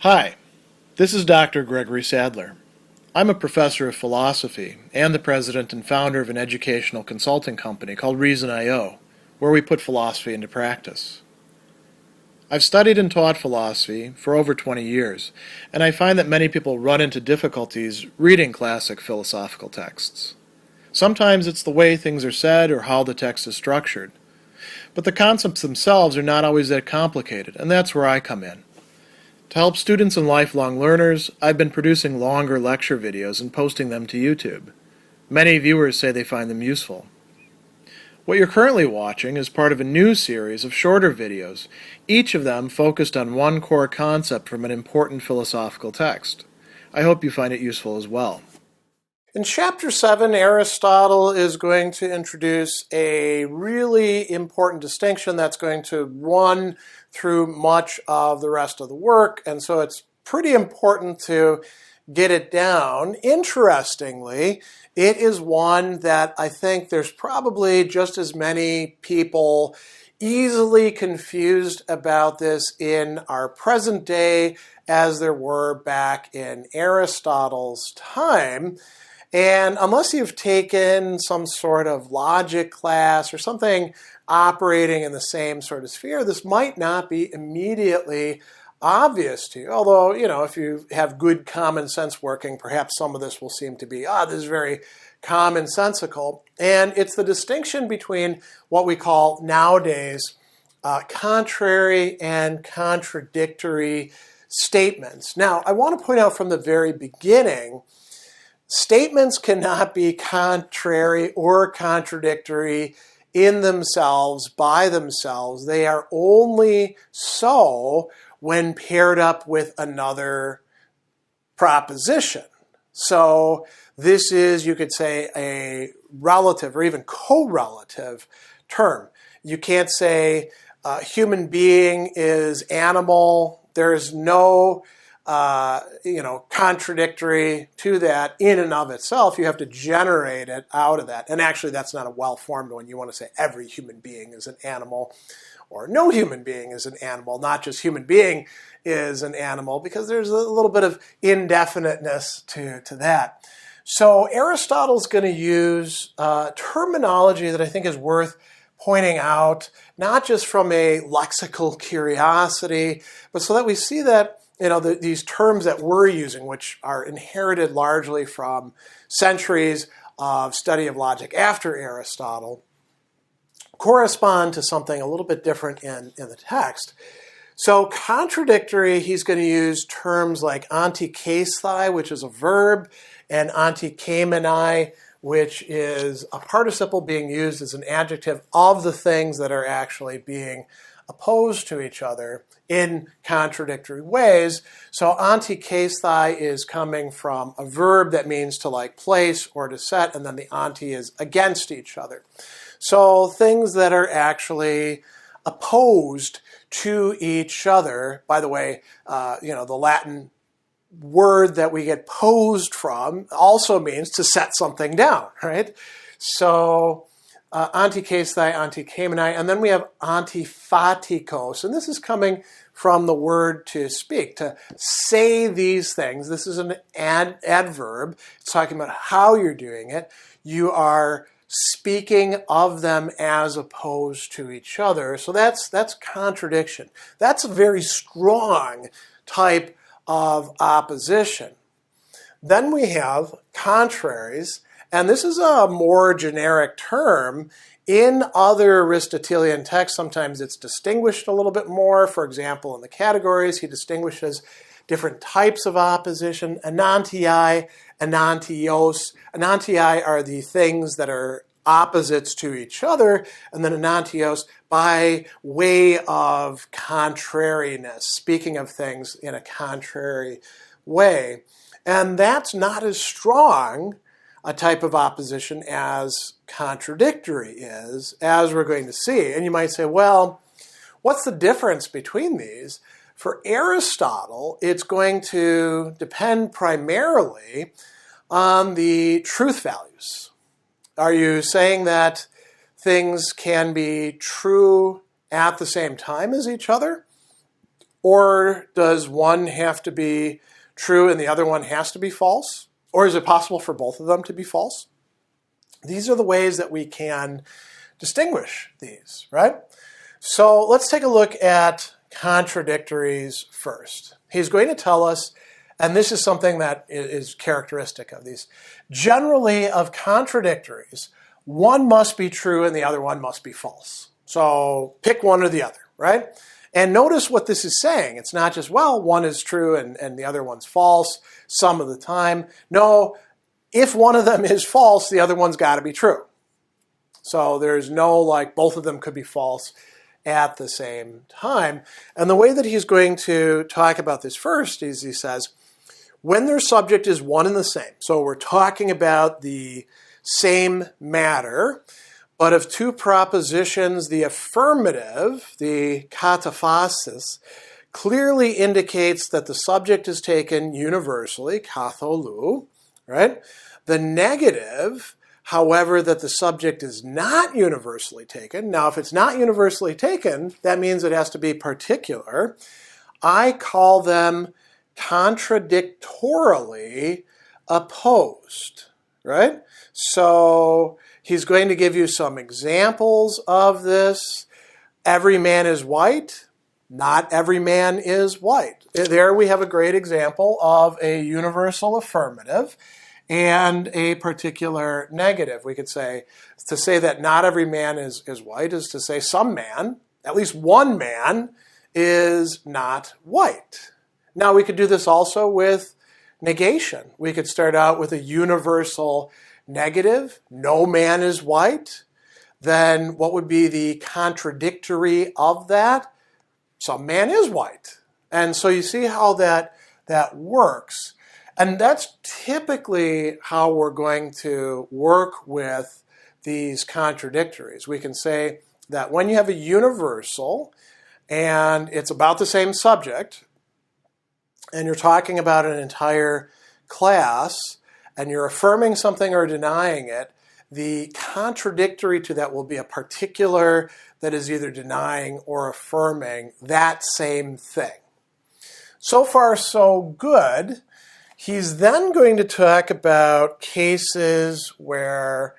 Hi, this is Dr. Gregory Sadler. I'm a professor of philosophy and the president and founder of an educational consulting company called Reason.io, where we put philosophy into practice. I've studied and taught philosophy for over 20 years, and I find that many people run into difficulties reading classic philosophical texts. Sometimes it's the way things are said or how the text is structured. But the concepts themselves are not always that complicated, and that's where I come in. To help students and lifelong learners, I've been producing longer lecture videos and posting them to YouTube. Many viewers say they find them useful. What you're currently watching is part of a new series of shorter videos, each of them focused on one core concept from an important philosophical text. I hope you find it useful as well. In Chapter 7, Aristotle is going to introduce a really important distinction that's going to run through much of the rest of the work, and so it's pretty important to get it down. Interestingly, it is one that I think there's probably just as many people easily confused about this in our present day as there were back in Aristotle's time. And unless you've taken some sort of logic class or something operating in the same sort of sphere, this might not be immediately obvious to you. Although, if you have good common sense working, perhaps some of this will seem to be, this is very commonsensical. And it's the distinction between what we call nowadays contrary and contradictory statements. Now, I want to point out from the very beginning, statements cannot be contrary or contradictory in themselves, by themselves. They are only so when paired up with another proposition. So this is, you could say, a relative or even correlative term. You can't say human being is animal. There's no contradictory to that in and of itself. You have to generate it out of that. And actually, that's not a well-formed one. You want to say every human being is an animal, or no human being is an animal, not just human being is an animal, because there's a little bit of indefiniteness to that. So Aristotle's going to use terminology that I think is worth pointing out, not just from a lexical curiosity, but so that we see that these terms that we're using, which are inherited largely from centuries of study of logic after Aristotle, correspond to something a little bit different in the text. So contradictory, he's going to use terms like antikaesthai, which is a verb, and antikaemenai, which is a participle being used as an adjective of the things that are actually being opposed to each other in contradictory ways. So antikaesthai is coming from a verb that means to place or to set, and then the anti is against each other. So things that are actually opposed to each other. By the way, the Latin word that we get posed from also means to set something down, right? So antikaesthai, antikaemenai, and then we have antiphatikos, and this is coming from the word to speak, to say these things. This is an adverb. It's talking about how you're doing it. You are speaking of them as opposed to each other. So that's contradiction. That's a very strong type of opposition. Then we have contraries, and this is a more generic term. In other Aristotelian texts, sometimes it's distinguished a little bit more. For example, in the Categories, he distinguishes different types of opposition. Enantiai, enantios. Enantiai are the things that are opposites to each other, and then enantios by way of contrariness, speaking of things in a contrary way. And that's not as strong a type of opposition as contradictory is, as we're going to see. And you might say, well, what's the difference between these? For Aristotle, it's going to depend primarily on the truth values. Are you saying that things can be true at the same time as each other? Or does one have to be true and the other one has to be false? Or is it possible for both of them to be false? These are the ways that we can distinguish these, right? So let's take a look at contradictories first. He's going to tell us, and this is something that is characteristic of these, generally of contradictories, one must be true and the other one must be false. So pick one or the other, right? And notice what this is saying. It's not just, well, one is true and the other one's false some of the time. No, if one of them is false, the other one's got to be true. So there's no like both of them could be false at the same time. And the way that he's going to talk about this first is he says, when their subject is one and the same, so we're talking about the same matter, but of two propositions, the affirmative, the kataphasis, clearly indicates that the subject is taken universally, katholu, right? The negative, however, that the subject is not universally taken. Now, if it's not universally taken, that means it has to be particular. I call them contradictorily opposed, right? So he's going to give you some examples of this. Every man is white. Not every man is white. There we have a great example of a universal affirmative and a particular negative. We could say, to say that not every man is white is to say some man, at least one man, is not white. Now we could do this also with negation. We could start out with a universal negative, no man is white. Then what would be the contradictory of that? Some man is white. And so you see how that works. And that's typically how we're going to work with these contradictories. We can say that when you have a universal and it's about the same subject, and you're talking about an entire class, and you're affirming something or denying it, the contradictory to that will be a particular that is either denying or affirming that same thing. So far, so good. He's then going to talk about cases where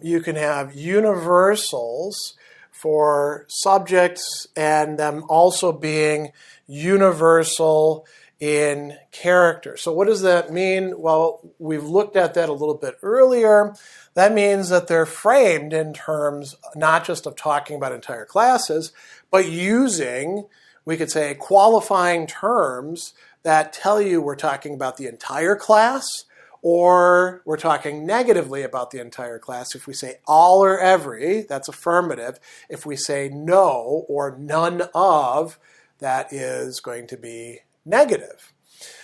you can have universals for subjects and them also being universal in character. So what does that mean? Well, we've looked at that a little bit earlier. That means that they're framed in terms not just of talking about entire classes, but using, we could say, qualifying terms that tell you we're talking about the entire class or we're talking negatively about the entire class. If we say all or every, that's affirmative. If we say no or none of, that is going to be negative.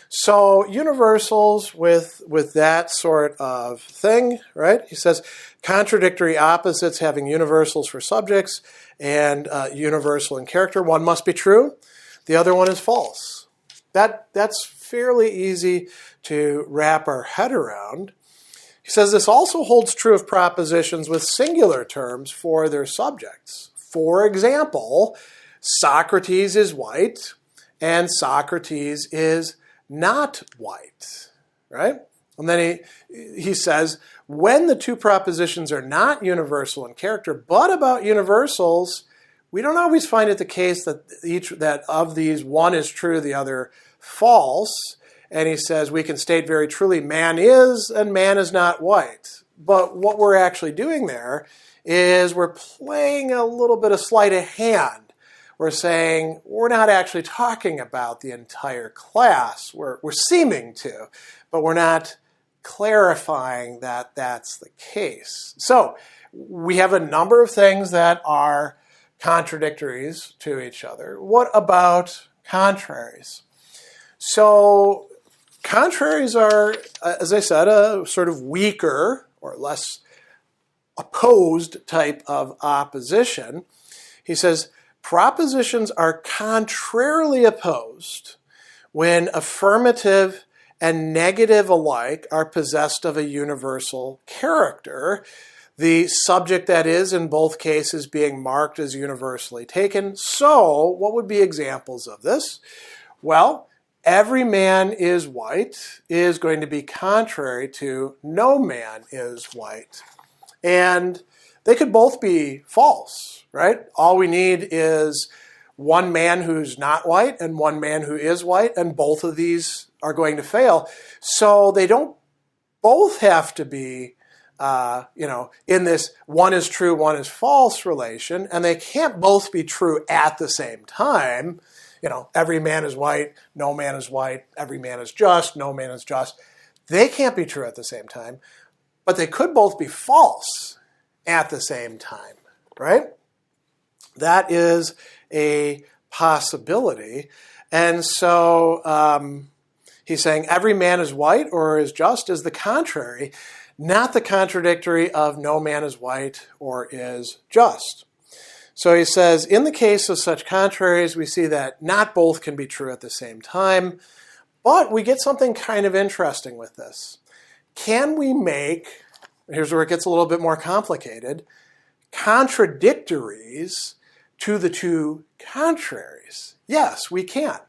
So universals with that sort of thing, right? He says contradictory opposites having universals for subjects and universal in character. One must be true. The other one is false. That's fairly easy to wrap our head around. He says this also holds true of propositions with singular terms for their subjects. For example, Socrates is white and Socrates is not white, right? And then he says, when the two propositions are not universal in character, but about universals, we don't always find it the case that that of these, one is true, the other false. And he says, we can state very truly, man is and man is not white. But what we're actually doing there is we're playing a little bit of sleight of hand. We're saying we're not actually talking about the entire class. We're seeming to, but we're not clarifying that that's the case. So we have a number of things that are contradictories to each other. What about contraries? So contraries are, as I said, a sort of weaker or less opposed type of opposition. He says, propositions are contrarily opposed when affirmative and negative alike are possessed of a universal character. The subject, that is, in both cases being marked as universally taken. So what would be examples of this? Well, every man is white is going to be contrary to no man is white. And they could both be false, right? All we need is one man who's not white and one man who is white, and both of these are going to fail. So they don't both have to be in this one is true, one is false relation, and they can't both be true at the same time. Every man is white, no man is white, every man is just, no man is just. They can't be true at the same time, but they could both be false at the same time, right? That is a possibility. And so he's saying every man is white or is just is the contrary, not the contradictory of no man is white or is just. So he says, in the case of such contraries, we see that not both can be true at the same time, but we get something kind of interesting with this. Can we make, here's where it gets a little bit more complicated, contradictories to the two contraries? Yes, we can,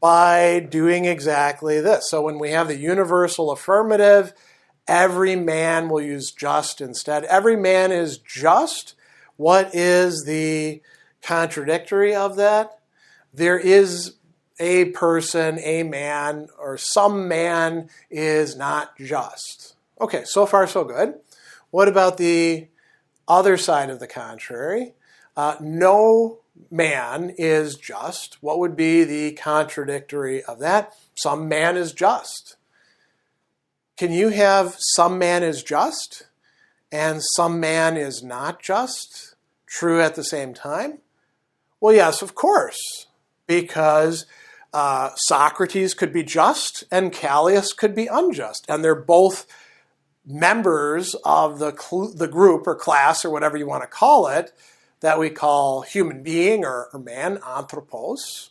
by doing exactly this. So when we have the universal affirmative, every man will use just instead. Every man is just. What is the contradictory of that? There is a person, a man, or some man is not just. Okay, so far so good. What about the other side of the contrary? No man is just. What would be the contradictory of that? Some man is just. Can you have some man is just and some man is not just true at the same time? Well, yes, of course, because Socrates could be just and Callias could be unjust, and they're both members of the group or class or whatever you want to call it that we call human being or man, anthropos.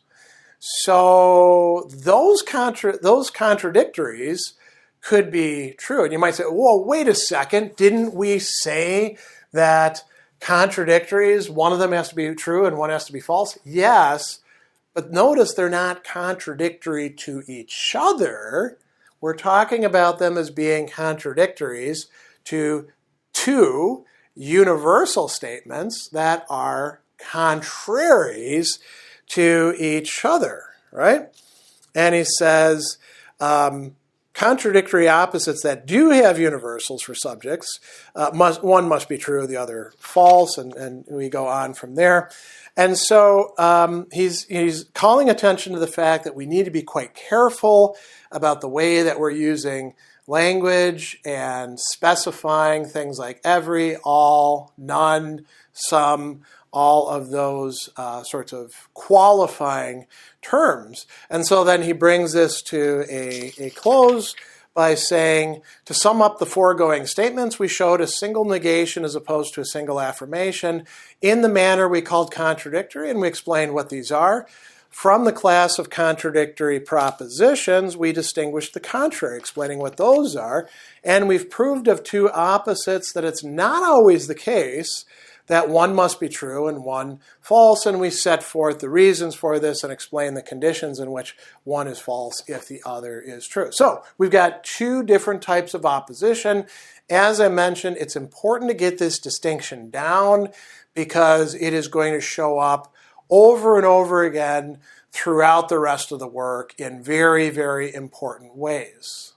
So those contradictories could be true. And you might say, whoa, wait a second, didn't we say that contradictories, one of them has to be true and one has to be false? Yes, but notice they're not contradictory to each other. We're talking about them as being contradictories to two universal statements that are contraries to each other, right? And he says, contradictory opposites that do have universals for subjects, one must be true, the other false, and we go on from there. And so he's calling attention to the fact that we need to be quite careful about the way that we're using language and specifying things like every, all, none, some, all of those sorts of qualifying terms. And so then he brings this to a close by saying, to sum up the foregoing statements, we showed a single negation as opposed to a single affirmation in the manner we called contradictory, and we explained what these are. From the class of contradictory propositions, we distinguished the contrary, explaining what those are. And we've proved of two opposites that it's not always the case that one must be true and one false, and we set forth the reasons for this and explain the conditions in which one is false if the other is true. So we've got two different types of opposition. As I mentioned, it's important to get this distinction down because it is going to show up over and over again throughout the rest of the work in very, very important ways.